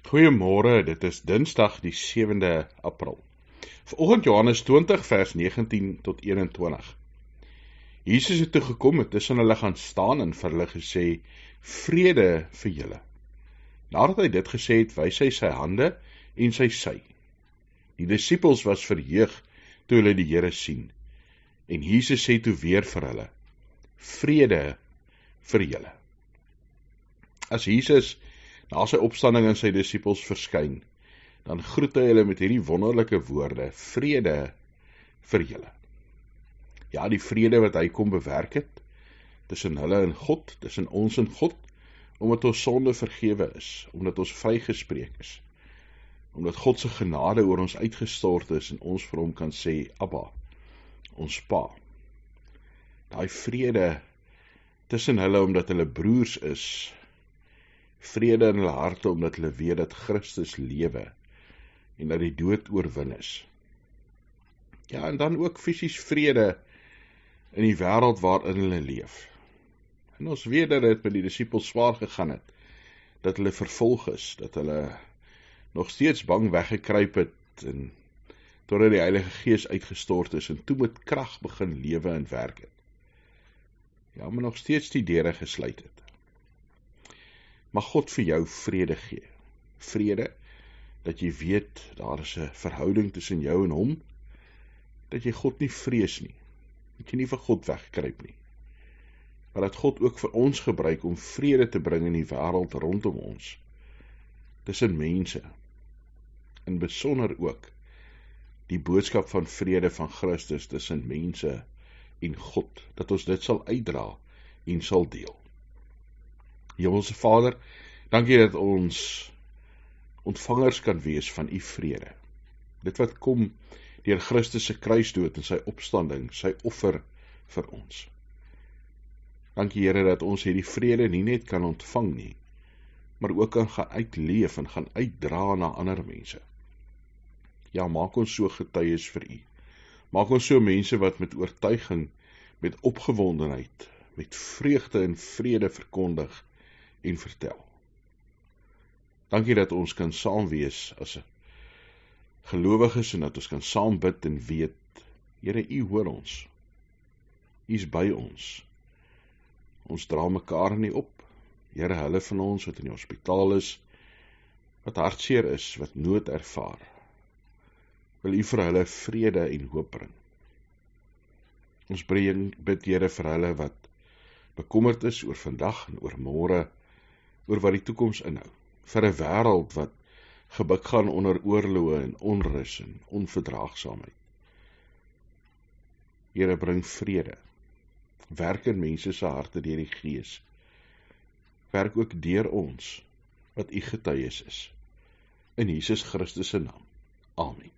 Goeiemôre, dit is Dinsdag die 7de April. Vanoggend Johannes 20 vers 19 tot 21. Jesus het toe gekom, het tussen hulle gaan staan en vir hulle gesê, vrede vir julle. Nadat hy dit gesê het, wys hy sy hande en sy sy. Die disippels was verheug toe hulle die Here sien. En Jesus sê toe weer vir hulle, vrede vir julle. As Jesus na sy opstanding aan sy disippels verskyn, dan groet hy hulle met hierdie wonderlike woorde, vrede vir julle. Ja, die vrede wat hy kom bewerk het, tussen hulle en God, tussen ons en God, omdat ons sonde vergewe is, omdat ons vrygespreek is, omdat God se genade oor ons uitgestort is en ons vir hom kan sê, Abba, ons Pa. Daai vrede tussen hulle omdat hulle broers is, vrede in hulle harte omdat hulle weet dat Christus lewe en dat die dood oorwin is. Ja, en dan ook fisies vrede in die wêreld waarin hulle leef. En ons weet dat dit met die disippels swaar gegaan het, dat hulle vervolg is, dat hulle nog steeds bang weggekruip het en totdat die Heilige Gees uitgestort is en toe met krag begin lewe en werk het. Ja, maar nog steeds die deure gesluit het. Mag God vir jou vrede gee. Vrede, dat jy weet, daar is 'n verhouding tussen jou en hom, dat jy God nie vrees nie, dat jy nie vir God wegkruip nie, maar dat God ook vir ons gebruik om vrede te bring in die wêreld rondom ons, tussen mense, en besonder ook die boodskap van vrede van Christus tussen mense en God, dat ons dit sal uitdra en sal deel. Hemelse Vader, dankie dat ons ontvangers kan wees van u vrede. Dit wat kom deur Christus se kruisdood en sy opstanding, sy offer vir ons. Dankie Here dat ons hierdie vrede nie net kan ontvang nie, maar ook kan gaan uitleef en gaan uitdra na ander mense. Ja, maak ons so getuies vir u. Maak ons so mense wat met oortuiging, met opgewondenheid, met vreugde en vrede verkondig en vertel. Dankie dat ons kan saam wees as gelowiges en dat ons kan saam bid en weet, Here, u hoor ons. U is by ons. Ons dra mekaar nie op. Here, hulle van ons wat in die hospitaal is, wat hartseer is, wat nood ervaar, wil u vir hulle vrede en hoop bring. Ons bid, Here, vir hulle wat bekommerd is oor vandag en oor môre, oor wat die toekoms inhou, vir 'n wêreld wat gebuk gaan onder oorloë en onrus en onverdraagsaamheid. Here, bring vrede, werk in mense se harte deur die Gees, werk ook deur ons, wat u getuies is, in Jesus Christus se naam. Amen.